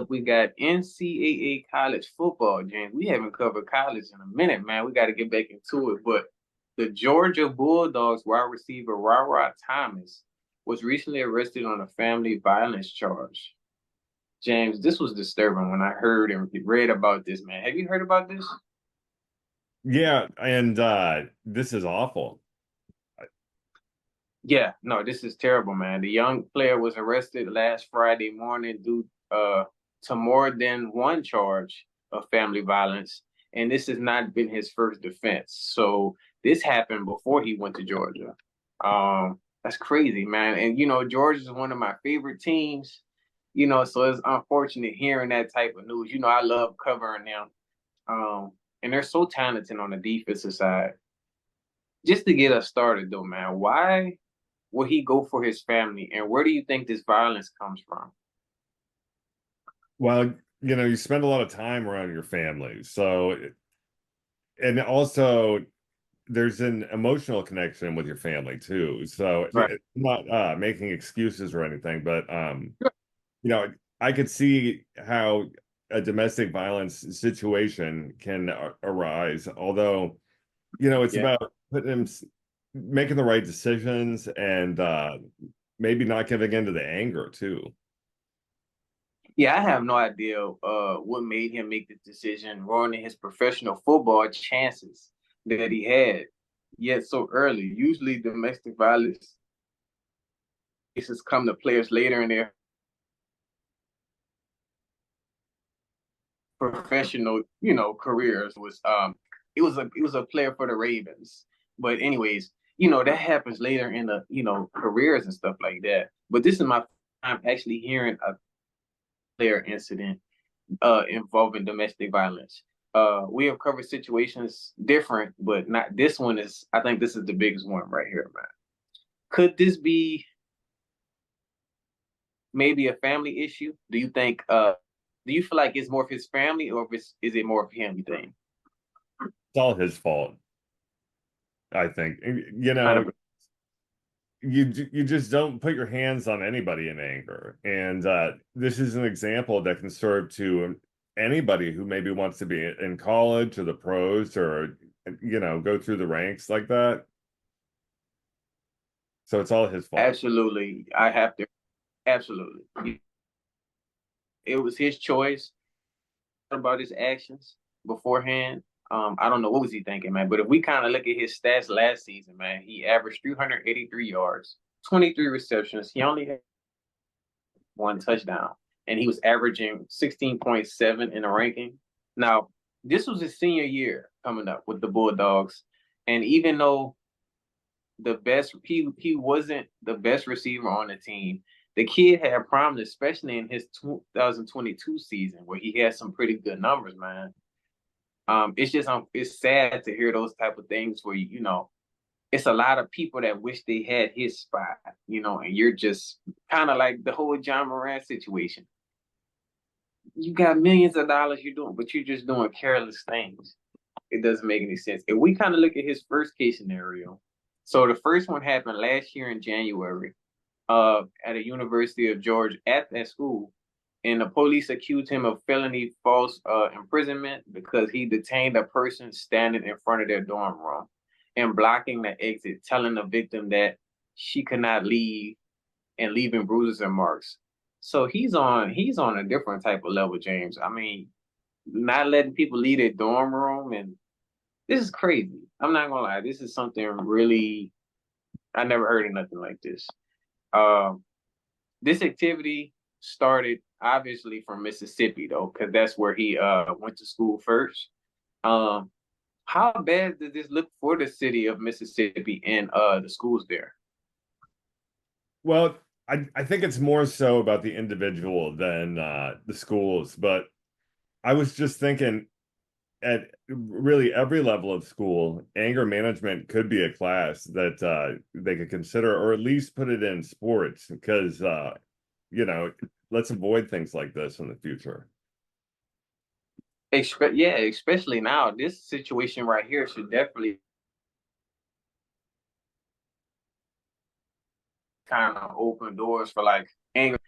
up, we got NCAA college football, James. We haven't covered college in a minute, man. We got to get back into it. But the Georgia Bulldogs wide receiver Rara Thomas was recently arrested on a family violence charge. James, this was disturbing when I heard and read about this, man. Have you heard about this? Yeah, and this is awful. Yeah, no, this is terrible, man. The young player was arrested last Friday morning due to more than one charge of family violence, and this has not been his first defense. So this happened before he went to Georgia. That's crazy, man. And Georgia is one of my favorite teams. So it's unfortunate hearing that type of news. I love covering them. And they're so talented on the defensive side. Just to get us started, though, man, why will he go for his family? And where do you think this violence comes from? Well, you spend a lot of time around your family. So, and also there's an emotional connection with your family too. So, Right. I'm not making excuses or anything, but you know, I could see how a domestic violence situation can arise. Although, it's Yeah. about putting him, making the right decisions and maybe not giving in to the anger too. Yeah, I have no idea what made him make the decision, ruining his professional football chances that he had yet so early. Usually domestic violence cases come to players later in their professional, careers. It was a player for the Ravens. But anyways, that happens later in the, careers and stuff like that. But this is my time actually hearing a player incident involving domestic violence. We have covered situations different, but not this one is. I think this is the biggest one right here, man. Could this be maybe a family issue? Do you think? Do you feel like it's more of his family, or if is it more of him? You think? It's all his fault, I think. Kind of. You just don't put your hands on anybody in anger. And this is an example that can serve to anybody who maybe wants to be in college or the pros or go through the ranks like that. So it's all his fault. Absolutely, I have to. Absolutely, it was his choice about his actions beforehand. I don't know what was he thinking, man. But if we kind of look at his stats last season, man, he averaged 383 yards, 23 receptions. He only had one touchdown, and he was averaging 16.7 in the ranking. Now, this was his senior year coming up with the Bulldogs, and even though he wasn't the best receiver on the team, the kid had promise, especially in his 2022 season, where he had some pretty good numbers, man. It's just it's sad to hear those type of things where it's a lot of people that wish they had his spot, and you're just kind of like the whole John Moran situation. You got millions of dollars you're doing, but you're just doing careless things. It doesn't make any sense. If we kind of look at his first case scenario, so the first one happened last year in January, at a University of Georgia at that school, and the police accused him of felony false imprisonment because he detained a person standing in front of their dorm room and blocking the exit, telling the victim that she could not leave and leaving bruises and marks. So he's on a different type of level, James. I mean, not letting people leave their dorm room, and this is crazy. I'm not gonna lie, this is something really I never heard of nothing like this. Um, this activity started obviously from Mississippi though, because that's where he went to school first. Um, how bad does this look for the city of Mississippi and the schools there? Well, I think it's more so about the individual than the schools. But I was just thinking at really every level of school, anger management could be a class that they could consider, or at least put it in sports, because you know, let's avoid things like this in the future. Yeah, especially now, this situation right here should definitely kind of open doors for like anger.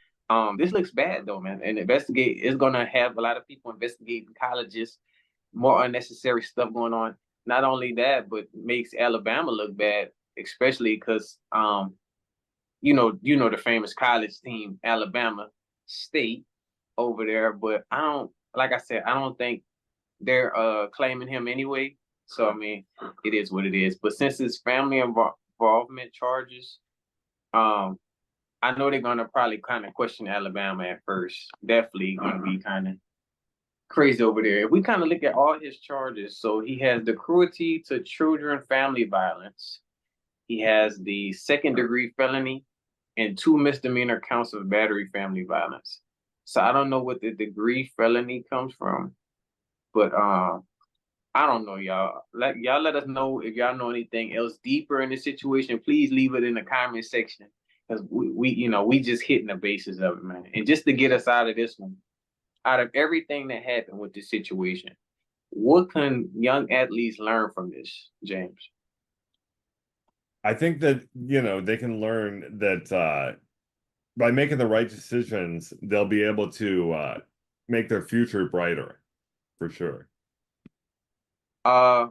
This looks bad though, man. And investigate is gonna have a lot of people investigating colleges, more unnecessary stuff going on. Not only that, but makes Alabama look bad, especially because you know the famous college team, Alabama State over there. But I don't like I said, I don't think they're claiming him anyway. So I mean, it is what it is. But since it's family involvement charges, um, I know they're gonna probably kind of question Alabama at first. Definitely gonna be kind of crazy over there. If we kind of look at all his charges, so he has the cruelty to children, family violence. He has the second degree felony and two misdemeanor counts of battery, family violence. So I don't know what the degree felony comes from, but I don't know, y'all. Y'all let us know if y'all know anything else deeper in the situation. Please leave it in the comment section because we just hitting the basis of it, man. And just to get us out of this one, out of everything that happened with this situation, what can young athletes learn from this, James? I think that, they can learn that by making the right decisions, they'll be able to make their future brighter, for sure. Uh,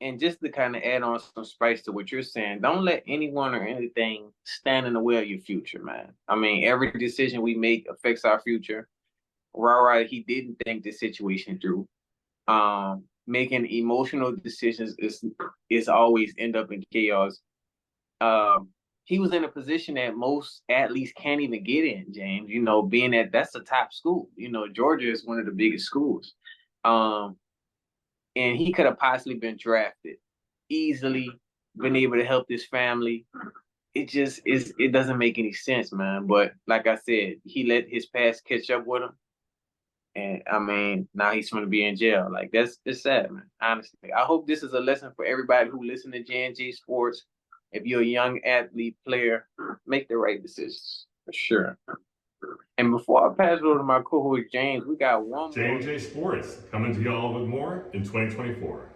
and just to kind of add on some spice to what you're saying, don't let anyone or anything stand in the way of your future, man. I mean, every decision we make affects our future. Rara, he didn't think the situation through. Making emotional decisions is always end up in chaos. Um, he was in a position that most athletes can't even get in, James. Being that's a top school. Georgia is one of the biggest schools. Um, and he could have possibly been drafted easily, been able to help this family. It doesn't make any sense, man. But like I said, he let his past catch up with him. And I mean, now he's going to be in jail. Like it's sad, man. Honestly, I hope this is a lesson for everybody who listen to J&J Sports. If you're a young athlete player, make the right decisions for sure. And before I pass it over to my co-host James, we got one more. J&J Sports coming to y'all with more in 2024.